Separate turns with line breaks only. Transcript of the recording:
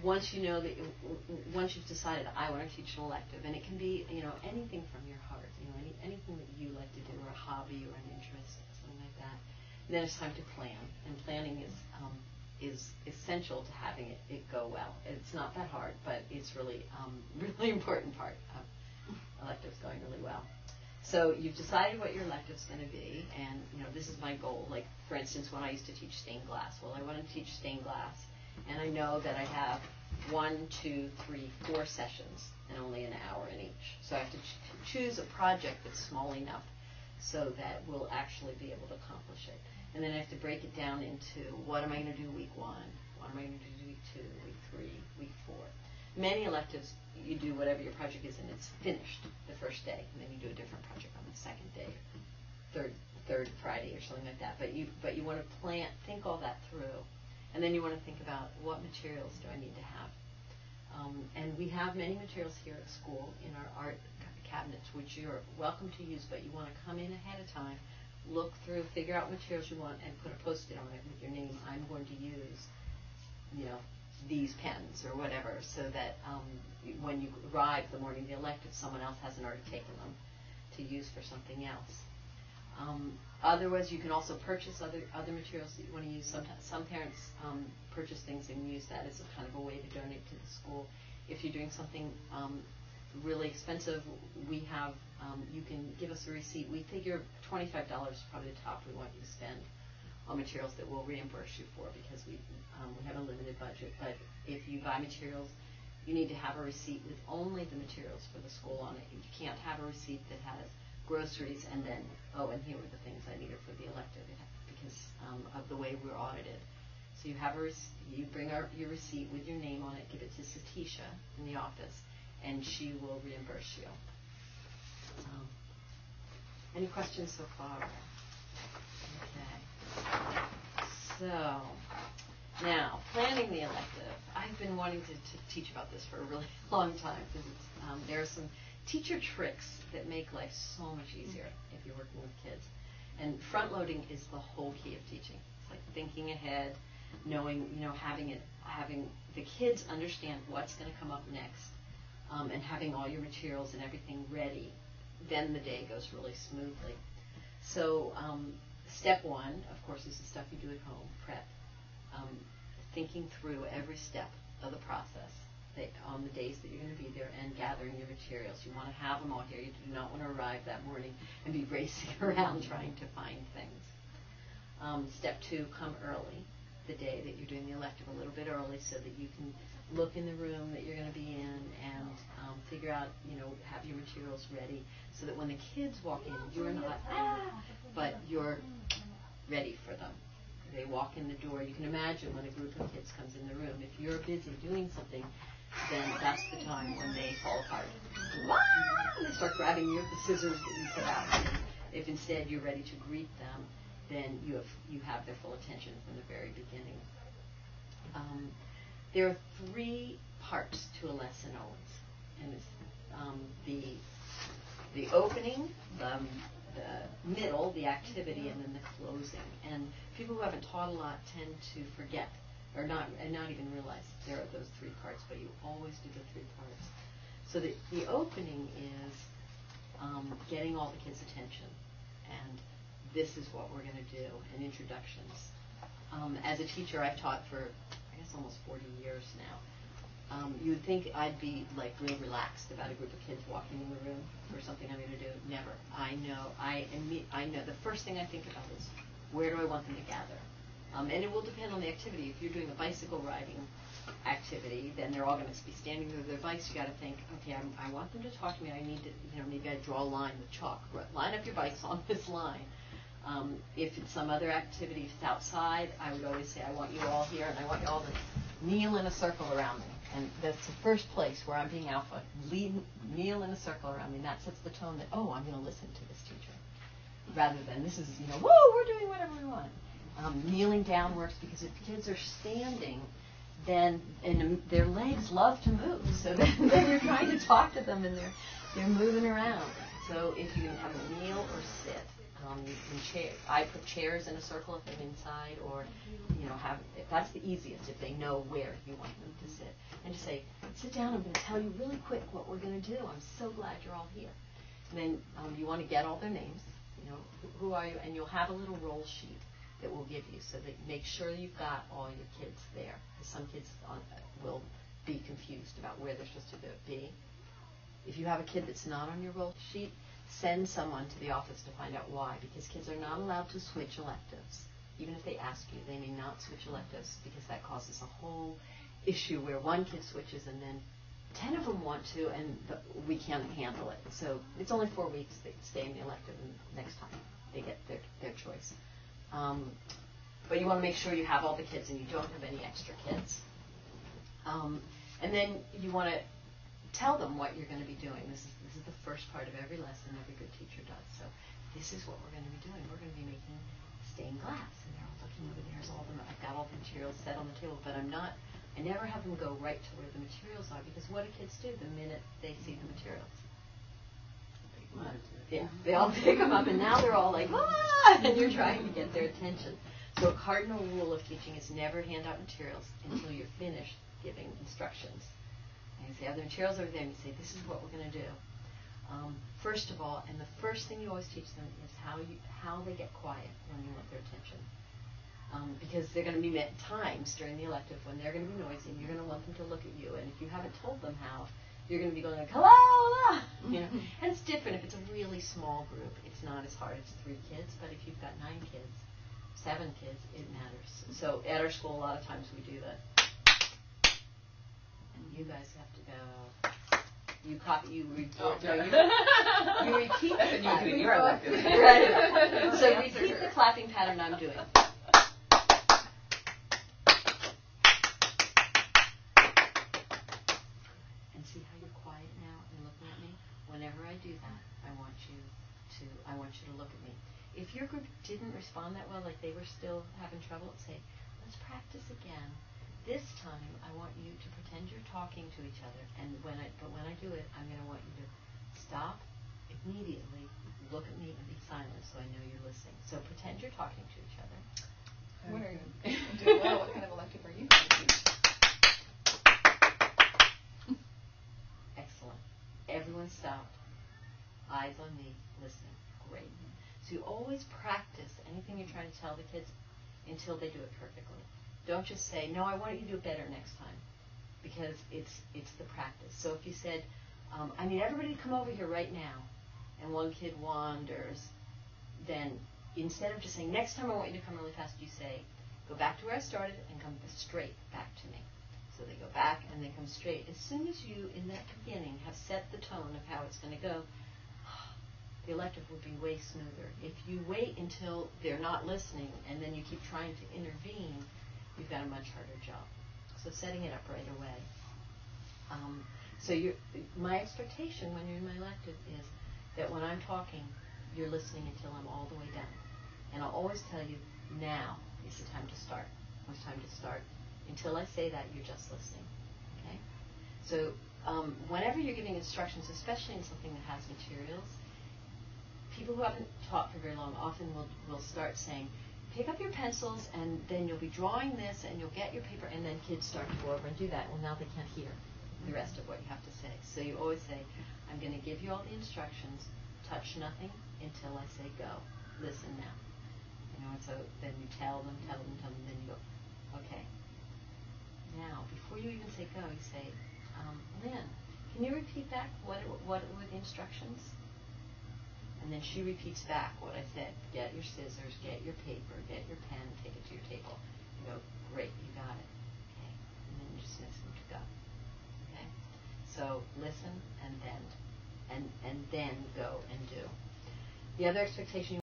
once you know that, once you've decided I want to teach an elective, and it can be anything from your heart, anything that you like to do, or a hobby or an interest, something like that. Then it's time to plan, and planning is essential to having it go well. It's not that hard, but it's really really important part of electives going really well. So you've decided what your elective's going to be, and this is my goal. Like, for instance, when I used to teach stained glass, well, I want to teach stained glass, and I know that I have 1, 2, 3, 4 sessions, and only an hour in each. So I have to choose a project that's small enough so that we'll actually be able to accomplish it. And then I have to break it down into what am I going to do week 1, what am I going to do week 2, week 3, week 4. Many electives, you do whatever your project is, and it's finished the first day, and then you do a different project on the second day, third Friday or something like that. But you want to think all that through, and then you want to think about what materials do I need to have. And we have many materials here at school in our art cabinets, which you're welcome to use, but you want to come in ahead of time, look through, figure out materials you want, and put a Post-it on it with your name. I'm going to use, these pens or whatever, so that when you arrive the morning of the elective, someone else hasn't already taken them to use for something else. Otherwise, you can also purchase other materials that you want to use. Some parents purchase things and use that as a kind of a way to donate to the school. If you're doing something really expensive, we have, you can give us a receipt. We figure $25 is probably the top we want you to spend on materials that we'll reimburse you for, because we have a limited budget. But if you buy materials, you need to have a receipt with only the materials for the school on it. You can't have a receipt that has groceries and then, and here were the things I needed for the elective, because of the way we're audited. So you have you bring your receipt with your name on it, give it to Satisha in the office, and she will reimburse you. Any questions so far? Okay. So now, planning the elective. I've been wanting to teach about this for a really long time, because there are some teacher tricks that make life so much easier if you're working with kids. And front loading is the whole key of teaching. It's like thinking ahead, knowing, having the kids understand what's going to come up next, and having all your materials and everything ready. Then the day goes really smoothly. So step 1, of course, is the stuff you do at home, prep. Thinking through every step of the process on the days that you're going to be there, and gathering your materials. You want to have them all here. You do not want to arrive that morning and be racing around trying to find things. Step 2, come early, the day that you're doing the elective, a little bit early, so that you can look in the room that you're going to be in and figure out, have your materials ready, so that when the kids walk in, you're not but you're ready for them. They walk in the door. You can imagine when a group of kids comes in the room, if you're busy doing something, then that's the time when they fall apart. They start grabbing you with the scissors that you put out. If instead you're ready to greet them, then you have their full attention from the very beginning. There are 3 parts to a lesson always, and it's the opening, the middle, the activity, and then the closing. And people who haven't taught a lot tend to forget, or not even realize there are those 3 parts, but you always do the 3 parts. So the opening is getting all the kids' attention, and this is what we're going to do, and introductions. As a teacher, I've taught for, I guess, almost 40 years now. You would think I'd be like real relaxed about a group of kids walking in the room for something I'm going to do. Never. I know the first thing I think about is, where do I want them to gather? And it will depend on the activity. If you're doing a bicycle riding activity, then they're all going to be standing with their bikes. You got to think, okay, I want them to talk to me. I need to, maybe I draw a line with chalk. Line up your bikes on this line. If it's some other activity, if it's outside, I would always say, I want you all here, and I want you all to kneel in a circle around me. And that's the first place where I'm being alpha. Kneel in a circle around me. And that sets the tone that, I'm going to listen to this teacher. Rather than, this is, woo, we're doing whatever we want. Kneeling down works, because if kids are standing, then their legs love to move. So then you're trying to talk to them, and they're moving around. So if you have a kneel or sit, I put chairs in a circle if I'm inside, or if that's the easiest, if they know where you want them to sit. and just say, sit down, I'm going to tell you really quick what we're going to do. I'm so glad you're all here. And then you want to get all their names, you know, who are you, and you'll have a little roll sheet that we'll give you so that make sure you've got all your kids there. Because some kids will be confused about where they're supposed to be. If you have a kid that's not on your roll sheet, send someone to the office to find out why, because kids are not allowed to switch electives. Even if they ask you, they may not switch electives, because that causes a whole issue where one kid switches and then 10 of them want to, and we can't handle it. So it's only 4 weeks. They stay in the elective, and next time they get their choice. But you want to make sure you have all the kids and you don't have any extra kids. And then you want to tell them what you're going to be doing. This is the first part of every lesson every good teacher does. So this is what we're going to be doing. We're going to be making stained glass. And they're all looking over there. I've got all the materials set on the table, but I never have them go right to where the materials are, because what do kids do the minute they see the materials? Yeah, they all pick them up, and now they're all like, ah! And you're trying to get their attention. So a cardinal rule of teaching is never hand out materials until you're finished giving instructions. And you say, the materials over there, and you say, this is what we're going to do. First of all, and the first thing you always teach them is how they get quiet when you want their attention. Because they're going to be met times during the elective when they're going to be noisy, and you're going to want them to look at you. And if you haven't told them how, you're going to be going like, hello, hello, you know. And it's different if it's a really small group. It's not as hard as 3 kids, but if you've got 9 kids, 7 kids, it matters. So at our school, a lot of times we do that. And you guys have to go. You copy, you report. No, you repeat the clapping. Right. So repeat the clapping pattern I'm doing. And see how you're quiet now and looking at me? Whenever I do that, I want you to look at me. If your group didn't respond that well, like they were still having trouble, say, let's practice again. This time, I want you to pretend you're talking to each other, and when I do it, I'm going to want you to stop immediately, look at me, and be silent, so I know you're listening. So pretend you're talking to each other.
What are you doing well? What kind of elective are you going to teach?
Excellent. Everyone stopped. Eyes on me. Listening. Great. So you always practice anything you're trying to tell the kids until they do it perfectly. Don't just say, no, I want you to do it better next time, because it's the practice. So if you said, I need everybody to come over here right now, and one kid wanders, then instead of just saying, next time I want you to come really fast, you say, go back to where I started and come straight back to me. So they go back and they come straight. As soon as you, in that beginning, have set the tone of how it's going to go, the elective will be way smoother. If you wait until they're not listening and then you keep trying to intervene, you've got a much harder job. So setting it up right away. So my expectation when you're in my elective is that when I'm talking, you're listening until I'm all the way done. And I'll always tell you, now is the time to start. It's time to start. Until I say that, you're just listening. Okay? So whenever you're giving instructions, especially in something that has materials, people who haven't taught for very long often will start saying, pick up your pencils, and then you'll be drawing this, and you'll get your paper, and then kids start to go over and do that. Well, now they can't hear the rest of what you have to say. So you always say, I'm going to give you all the instructions, touch nothing until I say go. Listen now. You know, and so then you tell them, then you go, okay. Now, before you even say go, you say, Lynn, can you repeat back what were the instructions? And then she repeats back what I said. Get your scissors, get your paper, get your pen, take it to your table. You go, great, you got it. Okay. And then you just next them to go. Okay? So listen and then go and do. The other expectation